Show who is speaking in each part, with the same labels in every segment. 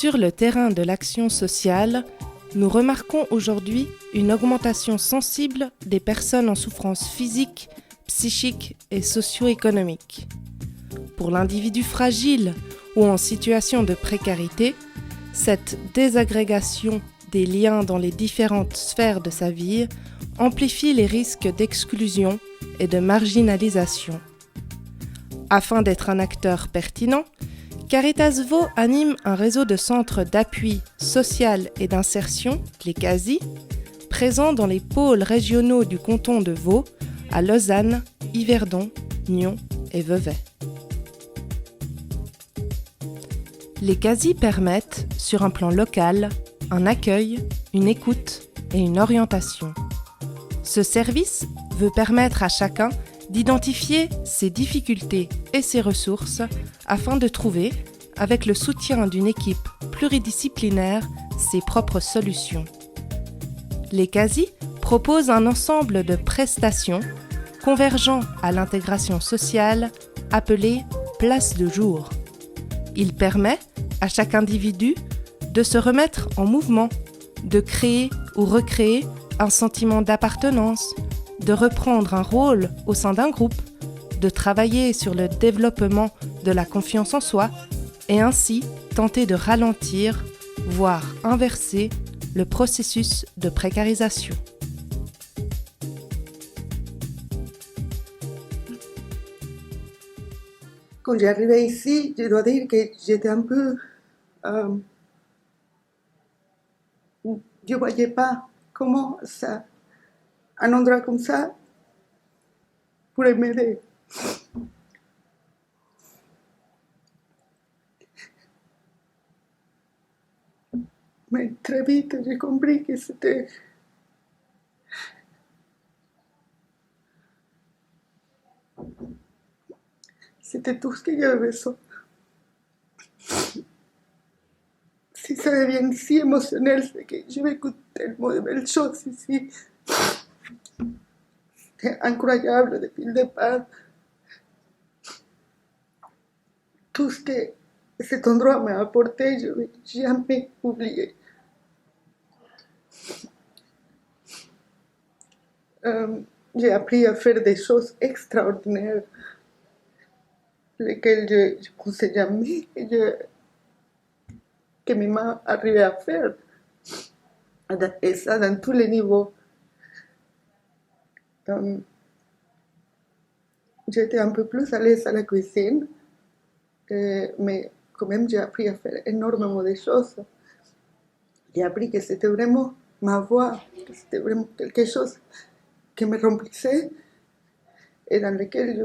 Speaker 1: Sur le terrain de l'action sociale, nous remarquons aujourd'hui une augmentation sensible des personnes en souffrance physique, psychique et socio-économique. Pour l'individu fragile ou en situation de précarité, cette désagrégation des liens dans les différentes sphères de sa vie amplifie les risques d'exclusion et de marginalisation. Afin d'être un acteur pertinent, Caritas Vaud anime un réseau de centres d'appui social et d'insertion, les CASI, présents dans les pôles régionaux du canton de Vaud, à Lausanne, Yverdon, Nyon et Vevey. Les CASI permettent, sur un plan local, un accueil, une écoute et une orientation. Ce service veut permettre à chacun d'identifier ses difficultés et ses ressources afin de trouver, avec le soutien d'une équipe pluridisciplinaire, ses propres solutions. Les CASI proposent un ensemble de prestations convergeant à l'intégration sociale appelée « place de jour ». Il permet à chaque individu de se remettre en mouvement, de créer ou recréer un sentiment d'appartenance, de reprendre un rôle au sein d'un groupe, de travailler sur le développement de la confiance en soi et ainsi tenter de ralentir, voire inverser, le processus de précarisation.
Speaker 2: Quand j'arrivais ici, je dois dire que j'étais un peu... je ne voyais pas comment ça, un endroit comme ça pourrait m'aider. Mais très vite, j'ai compris que c'était tout ce que j'avais besoin. Si ça devient si émotionnel, c'est que je vécu tellement de belles choses ici. C'est incroyable depuis le départ. Tout ce que cet endroit m'a apporté, je ne vais jamais oublier. J'ai appris à faire des choses extraordinaires, lesquelles je ne pensais jamais que mes mains arrivaient à faire. Et ça, dans tous les niveaux. J'étais un peu plus à l'aise à la cuisine, mais quand même j'ai appris à faire énormément de choses. J'ai appris que c'était vraiment ma voix, que c'était vraiment quelque chose qui me remplissait et dans lequel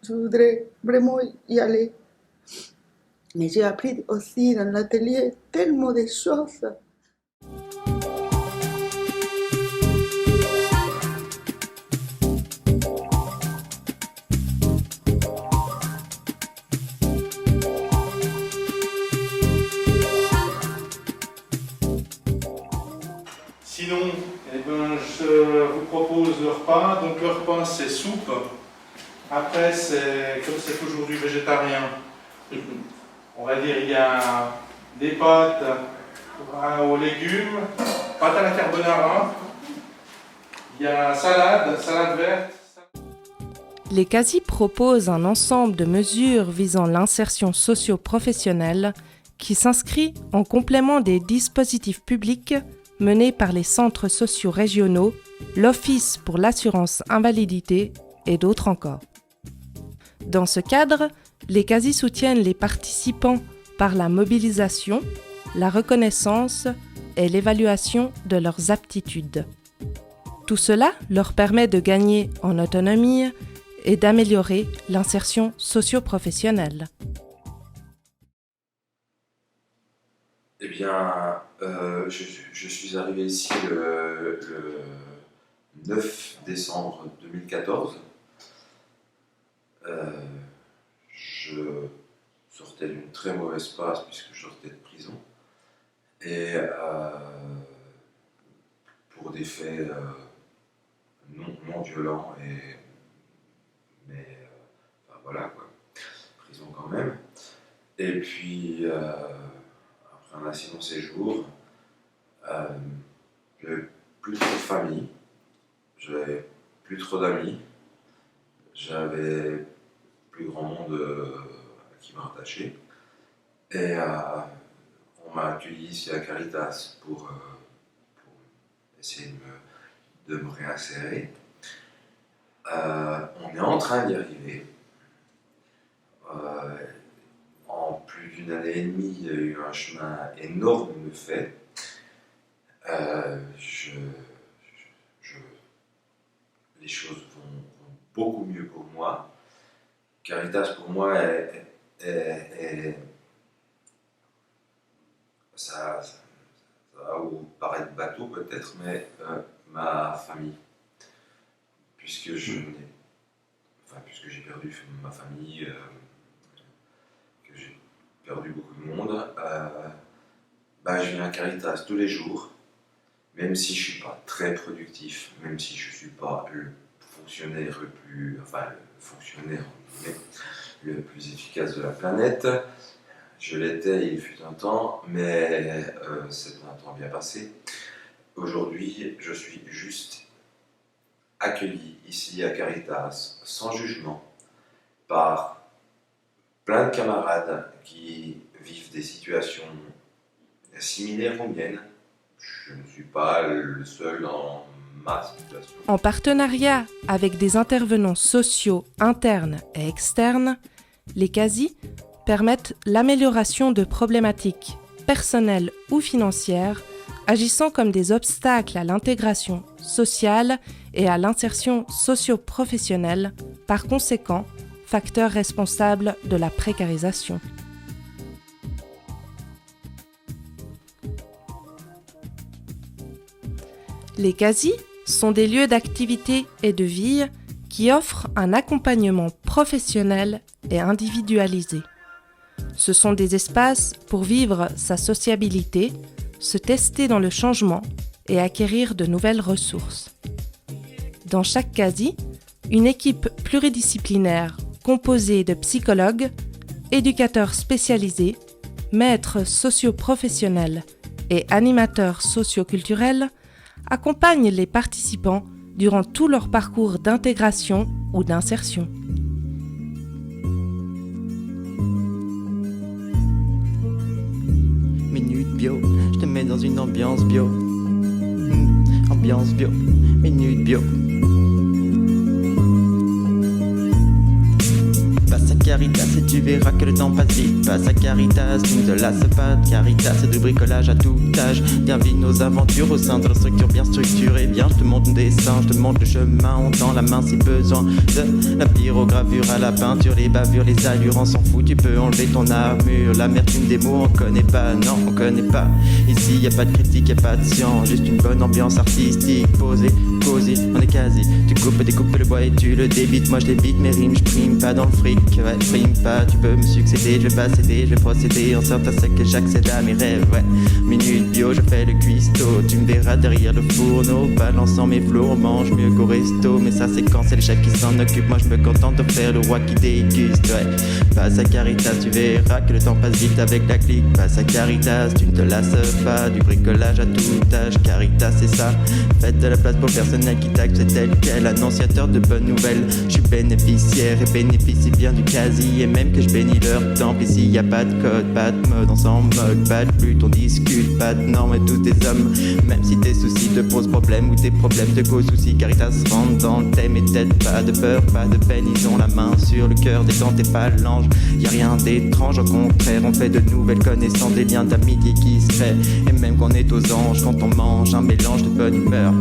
Speaker 2: je voudrais vraiment y aller. Mais j'ai appris aussi dans l'atelier tellement de choses.
Speaker 3: Sinon, je vous propose le repas. Donc le repas, c'est soupe. Après, comme c'est aujourd'hui végétarien, on va dire il y a des pâtes aux légumes, pâtes à la carbonara, il y a salade verte.
Speaker 1: Les CASI proposent un ensemble de mesures visant l'insertion socio-professionnelle qui s'inscrit en complément des dispositifs publics menés par les centres sociaux régionaux, l'Office pour l'assurance invalidité et d'autres encore. Dans ce cadre, les CASI soutiennent les participants par la mobilisation, la reconnaissance et l'évaluation de leurs aptitudes. Tout cela leur permet de gagner en autonomie et d'améliorer l'insertion socio-professionnelle.
Speaker 4: Eh bien, je suis arrivé ici le 9 décembre 2014. Je sortais d'une très mauvaise passe puisque je sortais de prison. Et pour des faits non violents, mais enfin, voilà quoi, prison quand même. Et puis après un assez long séjour, j'avais plus trop de famille, j'avais plus trop d'amis, j'avais plus grand monde à qui me rattacher. Et on m'a accueilli ici à Caritas pour essayer de me réinsérer. On est en train d'y arriver. En plus d'une année et demie, il y a eu un chemin énorme de fait. Les choses vont beaucoup mieux pour moi. Caritas pour moi ça va vous paraître bateau peut-être, mais ma famille. Puisque j'ai perdu ma famille, que j'ai perdu beaucoup de monde, je viens à Caritas tous les jours, même si je ne suis pas très productif, même si je ne suis pas le fonctionnaire le plus efficace de la planète. Je l'étais il fut un temps, mais c'est un temps bien passé. Aujourd'hui, je suis juste accueilli ici à Caritas, sans jugement, par plein de camarades qui vivent des situations similaires aux miennes. Je ne suis pas le seul dans ma situation.
Speaker 1: En partenariat avec des intervenants sociaux internes et externes, les CASI permettent l'amélioration de problématiques personnelles ou financières, agissant comme des obstacles à l'intégration sociale et à l'insertion socio-professionnelle, par conséquent, facteur responsable de la précarisation. Les CASI sont des lieux d'activité et de vie qui offrent un accompagnement professionnel et individualisé. Ce sont des espaces pour vivre sa sociabilité, se tester dans le changement et acquérir de nouvelles ressources. Dans chaque CASI, une équipe pluridisciplinaire composée de psychologues, éducateurs spécialisés, maîtres socio-professionnels et animateurs socio-culturels accompagne les participants durant tout leur parcours d'intégration ou d'insertion.
Speaker 5: Minute bio, je te mets dans une ambiance bio. Ambiance bio, minute bio. Passe à Caritas et tu verras que le temps passe vite. Passe à Caritas, tu ne te lasses pas de Caritas, c'est du bricolage à tout âge. Viens vivre nos aventures au sein de la structure bien structurée. Viens, je te montre le dessin, je te montre le chemin. On tend la main si besoin. De la pyrogravure à la peinture, les bavures, les allures, on s'en fout. Tu peux enlever ton armure. L'amertume des mots, on connaît pas, non, on connaît pas. Ici, y a pas de critique, y a pas de science. Juste une bonne ambiance artistique, posée, cosy, on est quasi. Tu découpes le bois et tu le débites. Moi je débite mes rimes, je prime pas dans le fric. Ouais, je prime pas, tu peux me succéder. Je vais pas céder, je vais procéder en sorte à ce que j'accède à mes rêves. Ouais, minute bio, je fais le cuistot. Tu me verras derrière le fourneau, balançant mes flots. On mange mieux qu'au resto, mais ça c'est quand c'est le chat qui s'en occupe. Moi je me contente de faire le roi qui déguste. Ouais, passe à Caritas, tu verras que le temps passe vite avec la clique. Passe à Caritas, tu ne te lasses pas du bricolage à tout âge. Caritas c'est ça, faites de la place pour le personnel qui taxe, c'est tel quel annonciateur de bonnes nouvelles. Je suis bénéficiaire et bénéficie bien du quasi. Et même que je bénis leur temple, ici y a pas de code, pas de mode, on s'en moque, pas de lutte, on discute, pas de normes et tous tes hommes. Même si tes soucis te posent problème ou tes problèmes te causent soucis, Caritas rentre dans le thème et t'aide, pas de peur, pas de peine, ils ont la main sur le cœur, détends tes phalanges, y a rien d'étrange, au contraire, on fait de nouvelles connaissances, des liens d'amitié qui se créent, et même qu'on est aux anges quand on mange un mélange de bonne humeur.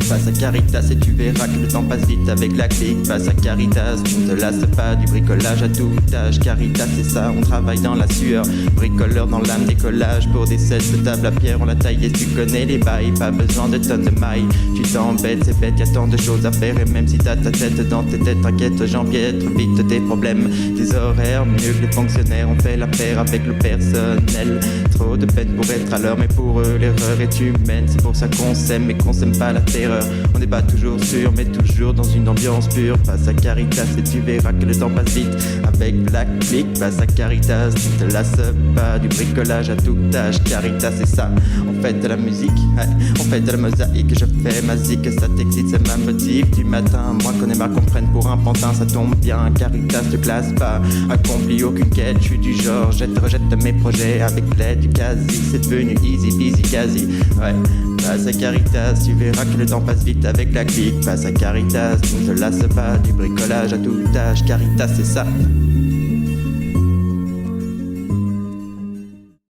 Speaker 5: Passe à Caritas et tu verras que le temps passe vite avec la clique. Passe à Caritas, tu ne te lasses pas du bricolage à tout âge. Caritas c'est ça, on travaille dans la sueur. Bricoleur dans l'âme, décollage pour des sets de table à pierre. On la taille et tu connais les bails, pas besoin de tonnes de mailles. Tu t'embêtes, c'est bête, y'a tant de choses à faire. Et même si t'as ta tête dans tes têtes, t'inquiète, j'empiètre vite tes problèmes. Tes horaires, mieux que les fonctionnaires, on fait la paire avec le personnel. Trop de peine pour être à l'heure, mais pour eux l'erreur est humaine. C'est pour ça qu'on s'aime et qu'on s'aime pas la terreur. peur. On n'est pas toujours sûr, mais toujours dans une ambiance pure. Passe à Caritas et tu verras que le temps passe vite. Avec la clique, passe à Caritas, tu te lasses pas du bricolage à tout âge. Caritas c'est ça, on fait de la musique, ouais, on fait de la mosaïque. Je fais ma zik, ça t'excite, c'est ma motive. Du matin, moi qu'on aime qu'on prenne pour un pantin, ça tombe bien. Caritas te classe pas, accomplis aucune quête. Je suis du genre, rejette mes projets avec l'aide du quasi. C'est devenu easy peasy quasi, ouais. Passe à Caritas, tu verras que le temps passe vite avec la clique. Passe à Caritas, ne te lasse pas du bricolage à tout âge. Caritas c'est ça.